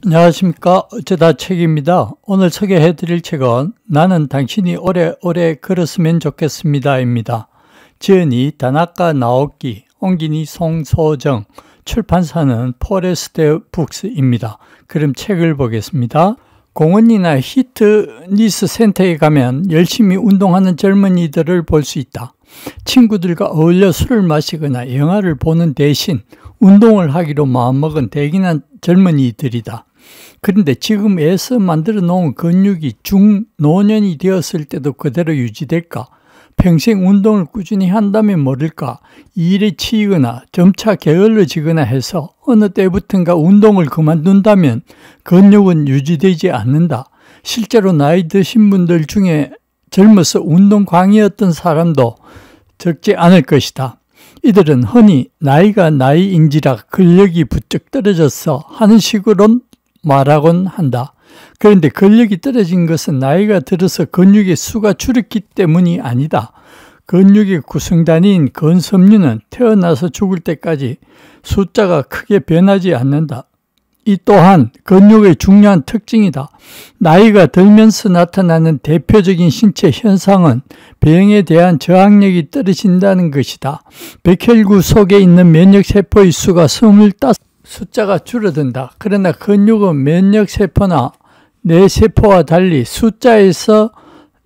안녕하십니까. 어쩌다 책입니다. 오늘 소개해드릴 책은 나는 당신이 오래오래 걸었으면 좋겠습니다 입니다. 지은이 다나카 나오키, 옹기니 송소정, 출판사는 포레스트 북스입니다. 그럼 책을 보겠습니다. 공원이나 히트니스 센터에 가면 열심히 운동하는 젊은이들을 볼 수 있다. 친구들과 어울려 술을 마시거나 영화를 보는 대신 운동을 하기로 마음먹은 대기난 젊은이들이다. 그런데 지금 애써 만들어 놓은 근육이 중노년이 되었을 때도 그대로 유지될까? 평생 운동을 꾸준히 한다면 모를까? 일에 치이거나 점차 게을러지거나 해서 어느 때부턴가 운동을 그만둔다면 근육은 유지되지 않는다. 실제로 나이 드신 분들 중에 젊어서 운동광이었던 사람도 적지 않을 것이다. 이들은 흔히 나이가 나이인지라 근력이 부쩍 떨어져서 하는 식으로 말하곤 한다. 그런데 근력이 떨어진 것은 나이가 들어서 근육의 수가 줄었기 때문이 아니다. 근육의 구성단위인 근섬유는 태어나서 죽을 때까지 숫자가 크게 변하지 않는다. 이 또한 근육의 중요한 특징이다. 나이가 들면서 나타나는 대표적인 신체 현상은 병에 대한 저항력이 떨어진다는 것이다. 백혈구 속에 있는 면역세포의 수가 25, 숫자가 줄어든다. 그러나 근육은 면역세포나 뇌세포와 달리 숫자에서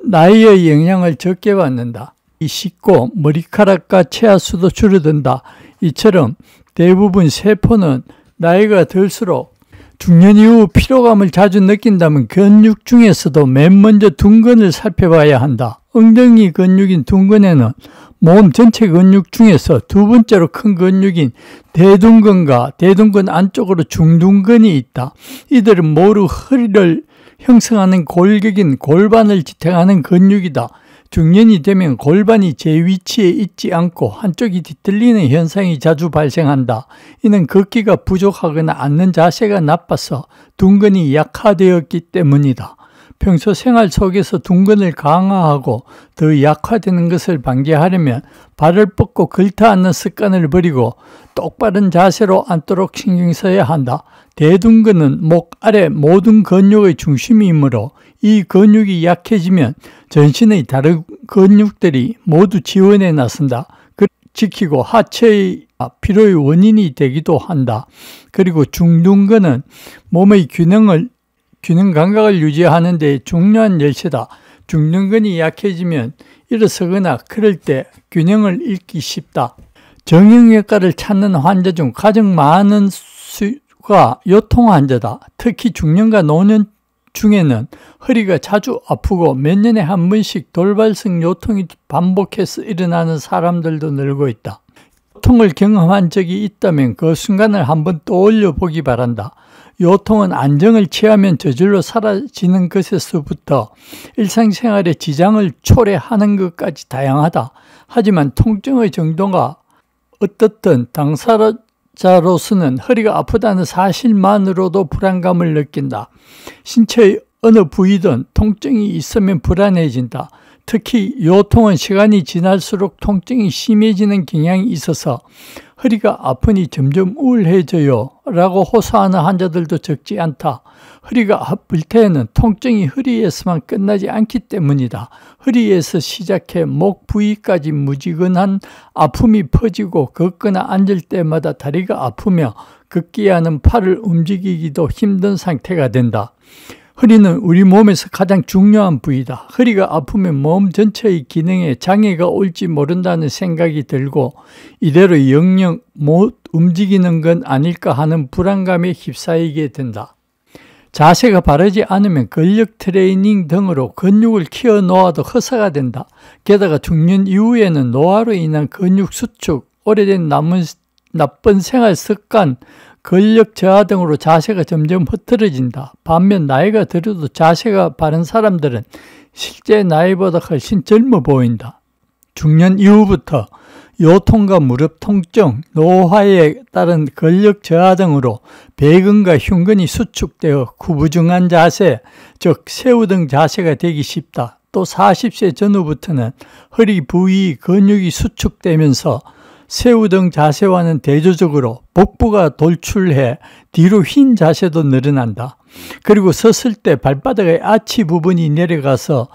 나이의 영향을 적게 받는다. 씻고 머리카락과 치아수도 줄어든다. 이처럼 대부분 세포는 나이가 들수록 중년 이후 피로감을 자주 느낀다면 근육 중에서도 맨 먼저 둔근을 살펴봐야 한다. 엉덩이 근육인 둔근에는 몸 전체 근육 중에서 두 번째로 큰 근육인 대둔근과 대둔근 안쪽으로 중둔근이 있다. 이들은 모두 허리를 형성하는 골격인 골반을 지탱하는 근육이다. 중년이 되면 골반이 제 위치에 있지 않고 한쪽이 뒤틀리는 현상이 자주 발생한다. 이는 걷기가 부족하거나 앉는 자세가 나빠서 둔근이 약화되었기 때문이다. 평소 생활 속에서 둔근을 강화하고 더 약화되는 것을 방지하려면 발을 뻗고 걸터 앉는 습관을 버리고 똑바른 자세로 앉도록 신경 써야 한다. 대둔근은 목 아래 모든 근육의 중심이므로 이 근육이 약해지면 전신의 다른 근육들이 모두 지원에 나선다. 지키고 하체의 피로의 원인이 되기도 한다. 그리고 중둔근은 몸의 균형 감각을 유지하는 데 중요한 열쇠다. 중둔근이 약해지면 일어서거나 그럴 때 균형을 잃기 쉽다. 정형외과를 찾는 환자 중 가장 많은 수가 요통 환자다. 특히 중년과 노년 중에는 허리가 자주 아프고 몇 년에 한 번씩 돌발성 요통이 반복해서 일어나는 사람들도 늘고 있다. 요통을 경험한 적이 있다면 그 순간을 한번 떠올려 보기 바란다. 요통은 안정을 취하면 저절로 사라지는 것에서부터 일상생활에 지장을 초래하는 것까지 다양하다. 하지만 통증의 정도가 어떻든 당사자로서는 허리가 아프다는 사실만으로도 불안감을 느낀다. 신체의 어느 부위든 통증이 있으면 불안해진다. 특히 요통은 시간이 지날수록 통증이 심해지는 경향이 있어서 허리가 아프니 점점 우울해져요 라고 호소하는 환자들도 적지 않다. 허리가 아플 때에는 통증이 허리에서만 끝나지 않기 때문이다. 허리에서 시작해 목 부위까지 무지근한 아픔이 퍼지고 걷거나 앉을 때마다 다리가 아프며 걷기와는 팔을 움직이기도 힘든 상태가 된다. 허리는 우리 몸에서 가장 중요한 부위다. 허리가 아프면 몸 전체의 기능에 장애가 올지 모른다는 생각이 들고 이대로 영영 못 움직이는 건 아닐까 하는 불안감에 휩싸이게 된다. 자세가 바르지 않으면 근력 트레이닝 등으로 근육을 키워 놓아도 허사가 된다. 게다가 중년 이후에는 노화로 인한 근육 수축, 오래된 나쁜 생활 습관, 근력 저하 등으로 자세가 점점 흐트러진다. 반면 나이가 들어도 자세가 바른 사람들은 실제 나이보다 훨씬 젊어 보인다. 중년 이후부터 요통과 무릎 통증, 노화에 따른 근력 저하 등으로 배근과 흉근이 수축되어 구부정한 자세, 즉 새우등 자세가 되기 쉽다. 또 40세 전후부터는 허리 부위 근육이 수축되면서 세우던 자세와는 대조적으로 복부가 돌출해 뒤로 휜 자세도 늘어난다. 그리고 섰을 때 발바닥의 아치 부분이 내려가서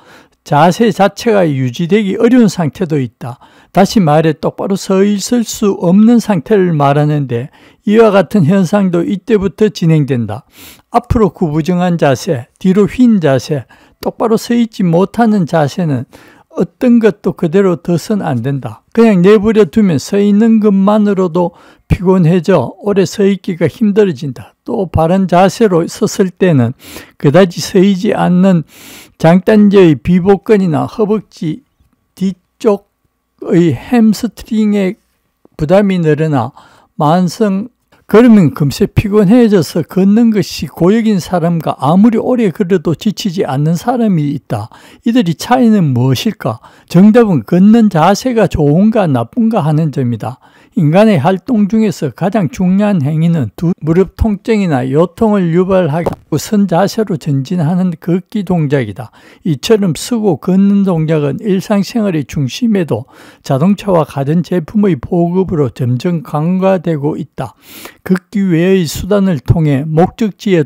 자세 자체가 유지되기 어려운 상태도 있다. 다시 말해 똑바로 서 있을 수 없는 상태를 말하는데 이와 같은 현상도 이때부터 진행된다. 앞으로 구부정한 자세, 뒤로 휜 자세, 똑바로 서 있지 못하는 자세는 어떤 것도 그대로 둬선 안 된다. 그냥 내버려 두면 서 있는 것만으로도 피곤해져 오래 서 있기가 힘들어진다. 또 바른 자세로 섰을 때는 그다지 서이지 않는 장단지의 비복근이나 허벅지 뒤쪽의 햄스트링에 부담이 늘어나 그러면 금세 피곤해져서 걷는 것이 고역인 사람과 아무리 오래 걸어도 지치지 않는 사람이 있다. 이들이 차이는 무엇일까? 정답은 걷는 자세가 좋은가 나쁜가 하는 점이다. 인간의 활동 중에서 가장 중요한 행위는 두 무릎 통증이나 요통을 유발하고 선 자세로 전진하는 걷기 동작이다. 이처럼 서고 걷는 동작은 일상생활의 중심에도 자동차와 가전제품의 보급으로 점점 강화되고 있다. 걷기 외의 수단을 통해 목적지에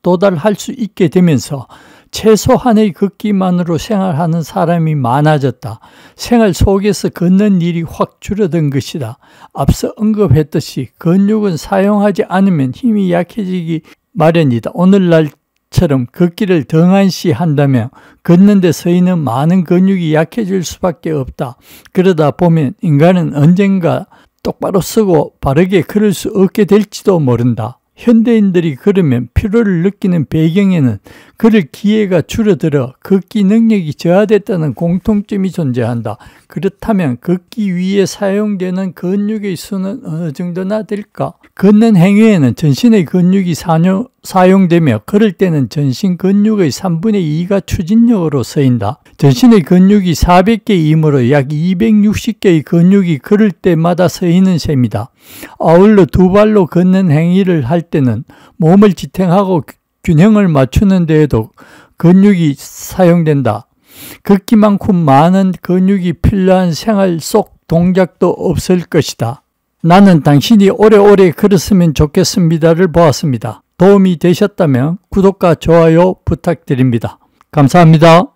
도달할 수 있게 되면서 최소한의 걷기만으로 생활하는 사람이 많아졌다. 생활 속에서 걷는 일이 확 줄어든 것이다. 앞서 언급했듯이 근육은 사용하지 않으면 힘이 약해지기 마련이다. 오늘날처럼 걷기를 등한시 한다면 걷는 데 쓰이는 많은 근육이 약해질 수밖에 없다. 그러다 보면 인간은 언젠가 똑바로 서고 바르게 걸을 수 없게 될지도 모른다. 현대인들이 걸으면 피로를 느끼는 배경에는 걸을 기회가 줄어들어 걷기 능력이 저하됐다는 공통점이 존재한다. 그렇다면 걷기 위해 사용되는 근육의 수는 어느 정도나 될까? 걷는 행위에는 전신의 근육이 사용되며 걸을 때는 전신 근육의 3분의 2가 추진력으로 쓰인다. 전신의 근육이 400개이므로 약 260개의 근육이 걸을 때마다 쓰이는 셈이다. 아울러 두 발로 걷는 행위를 할 때는 몸을 지탱하고 균형을 맞추는 데에도 근육이 사용된다. 걷기만큼 많은 근육이 필요한 생활 속 동작도 없을 것이다. 나는 당신이 오래오래 걸었으면 좋겠습니다를 보았습니다. 도움이 되셨다면 구독과 좋아요 부탁드립니다. 감사합니다.